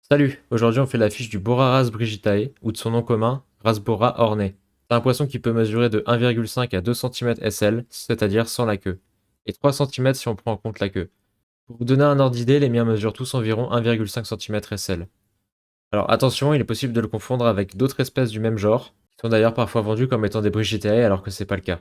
Salut, aujourd'hui on fait la fiche du Boraras brigitae, ou de son nom commun, Rasbora ornée. C'est un poisson qui peut mesurer de 1,5 à 2 cm SL, c'est-à-dire sans la queue, et 3 cm si on prend en compte la queue. Pour vous donner un ordre d'idée, les miens mesurent tous environ 1,5 cm SL. Alors attention, il est possible de le confondre avec d'autres espèces du même genre, qui sont d'ailleurs parfois vendues comme étant des brigitae alors que c'est pas le cas.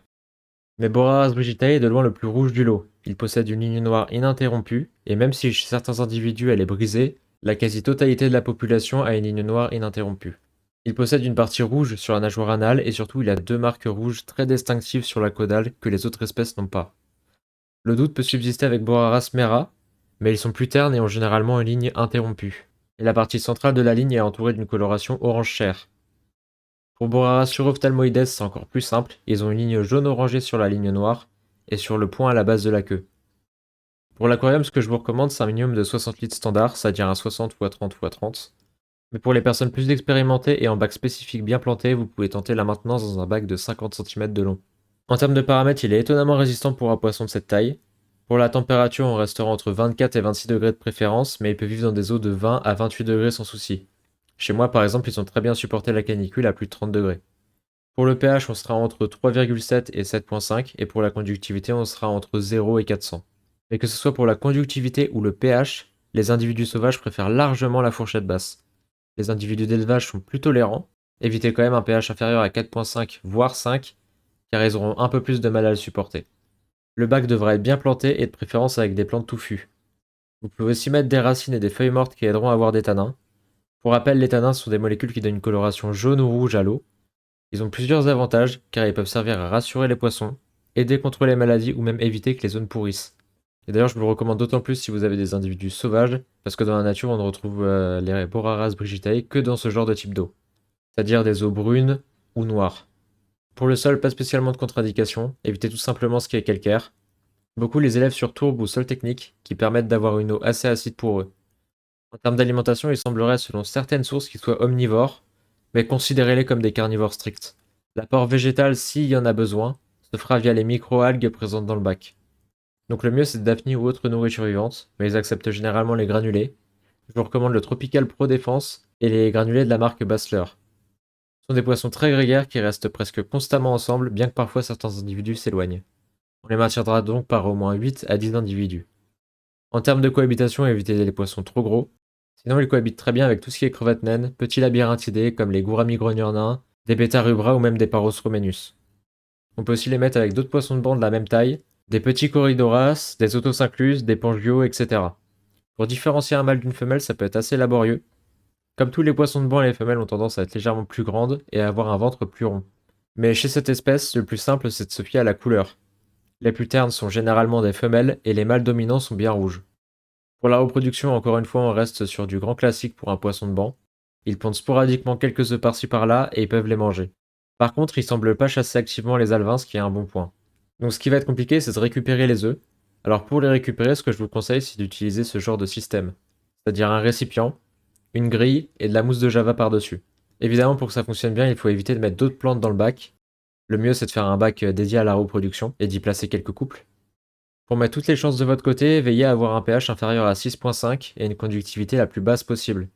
Mais Boraras brigitae est de loin le plus rouge du lot. Il possède une ligne noire ininterrompue, et même si chez certains individus elle est brisée, la quasi-totalité de la population a une ligne noire ininterrompue. Il possède une partie rouge sur la nageoire anale et surtout il a deux marques rouges très distinctives sur la caudale que les autres espèces n'ont pas. Le doute peut subsister avec Boraras mera, mais ils sont plus ternes et ont généralement une ligne interrompue. Et la partie centrale de la ligne est entourée d'une coloration orange chair. Pour Borara surophthalmoides, c'est encore plus simple, ils ont une ligne jaune-orangée sur la ligne noire, et sur le point à la base de la queue. Pour l'aquarium, ce que je vous recommande, c'est un minimum de 60 litres standard, c'est-à-dire un 60 x 30 x 30. Mais pour les personnes plus expérimentées et en bac spécifique bien planté, vous pouvez tenter la maintenance dans un bac de 50 cm de long. En termes de paramètres, il est étonnamment résistant pour un poisson de cette taille. Pour la température, on restera entre 24 et 26 degrés de préférence, mais il peut vivre dans des eaux de 20 à 28 degrés sans souci. Chez moi, par exemple, ils ont très bien supporté la canicule à plus de 30 degrés. Pour le pH, on sera entre 3,7 et 7,5 et pour la conductivité, on sera entre 0 et 400. Mais que ce soit pour la conductivité ou le pH, les individus sauvages préfèrent largement la fourchette basse. Les individus d'élevage sont plus tolérants, évitez quand même un pH inférieur à 4,5 voire 5 car ils auront un peu plus de mal à le supporter. Le bac devra être bien planté et de préférence avec des plantes touffues. Vous pouvez aussi mettre des racines et des feuilles mortes qui aideront à avoir des tanins. Pour rappel, les tanins sont des molécules qui donnent une coloration jaune ou rouge à l'eau. Ils ont plusieurs avantages, car ils peuvent servir à rassurer les poissons, aider contre les maladies ou même éviter que les zones pourrissent. Et d'ailleurs, je vous le recommande d'autant plus si vous avez des individus sauvages, parce que dans la nature, on ne retrouve les Boraras brigitae que dans ce genre de type d'eau, c'est-à-dire des eaux brunes ou noires. Pour le sol, pas spécialement de contre-indication, évitez tout simplement ce qui est calcaire. Beaucoup les élèvent sur tourbe ou sol technique, qui permettent d'avoir une eau assez acide pour eux. En termes d'alimentation, il semblerait, selon certaines sources, qu'ils soient omnivores, mais considérez-les comme des carnivores stricts. L'apport végétal, s'il y en a besoin, se fera via les micro-algues présentes dans le bac. Donc le mieux c'est Daphne ou autre nourriture vivante, mais ils acceptent généralement les granulés. Je vous recommande le Tropical Pro Défense et les granulés de la marque Bassler. Ce sont des poissons très grégaires qui restent presque constamment ensemble, bien que parfois certains individus s'éloignent. On les maintiendra donc par au moins 8 à 10 individus. En termes de cohabitation, évitez les poissons trop gros. Sinon, ils cohabitent très bien avec tout ce qui est crevettes naines, petits labyrinthidés comme les gouramis grogneurs nains, des bêta rubra ou même des paros romenus. On peut aussi les mettre avec d'autres poissons de banc de la même taille, des petits corridoras, des autosyncluses, des pangios, etc. Pour différencier un mâle d'une femelle, ça peut être assez laborieux. Comme tous les poissons de banc, les femelles ont tendance à être légèrement plus grandes et à avoir un ventre plus rond. Mais chez cette espèce, le plus simple c'est de se fier à la couleur. Les plus ternes sont généralement des femelles et les mâles dominants sont bien rouges. Pour la reproduction, encore une fois, on reste sur du grand classique pour un poisson de banc. Ils pondent sporadiquement quelques œufs par-ci par-là et ils peuvent les manger. Par contre, ils semblent pas chasser activement les alevins, ce qui est un bon point. Donc ce qui va être compliqué, c'est de récupérer les œufs. Alors pour les récupérer, ce que je vous conseille, c'est d'utiliser ce genre de système. C'est-à-dire un récipient, une grille et de la mousse de java par-dessus. Évidemment, pour que ça fonctionne bien, il faut éviter de mettre d'autres plantes dans le bac. Le mieux, c'est de faire un bac dédié à la reproduction et d'y placer quelques couples. Pour mettre toutes les chances de votre côté, veillez à avoir un pH inférieur à 6,5 et une conductivité la plus basse possible.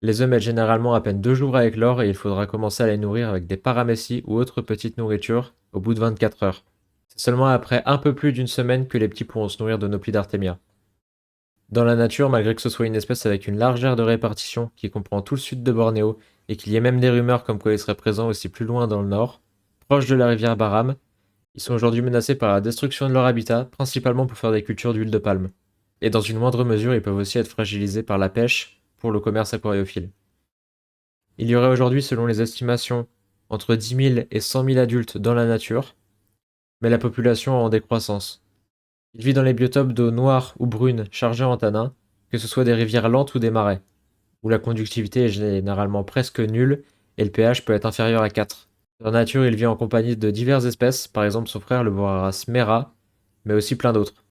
Les œufs mettent généralement à peine 2 jours à éclore et il faudra commencer à les nourrir avec des paramécies ou autres petites nourritures au bout de 24 heures. C'est seulement après un peu plus d'une semaine que les petits pourront se nourrir de Noplidartemia. Dans la nature, malgré que ce soit une espèce avec une large aire de répartition qui comprend tout le sud de Bornéo et qu'il y ait même des rumeurs comme quoi il serait présent aussi plus loin dans le nord, proche de la rivière Baram, ils sont aujourd'hui menacés par la destruction de leur habitat, principalement pour faire des cultures d'huile de palme. Et dans une moindre mesure, ils peuvent aussi être fragilisés par la pêche pour le commerce aquariophile. Il y aurait aujourd'hui, selon les estimations, entre 10 000 et 100 000 adultes dans la nature, mais la population est en décroissance. Il vit dans les biotopes d'eau noire ou brune chargée en tanins, que ce soit des rivières lentes ou des marais, où la conductivité est généralement presque nulle et le pH peut être inférieur à 4. Dans la nature, il vit en compagnie de diverses espèces, par exemple son frère le Boraras mera, mais aussi plein d'autres.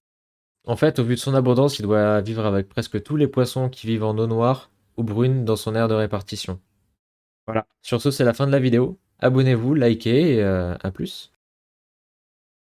En fait, au vu de son abondance, il doit vivre avec presque tous les poissons qui vivent en eau noire ou brune dans son aire de répartition. Voilà. Sur ce, c'est la fin de la vidéo. Abonnez-vous, likez et à plus.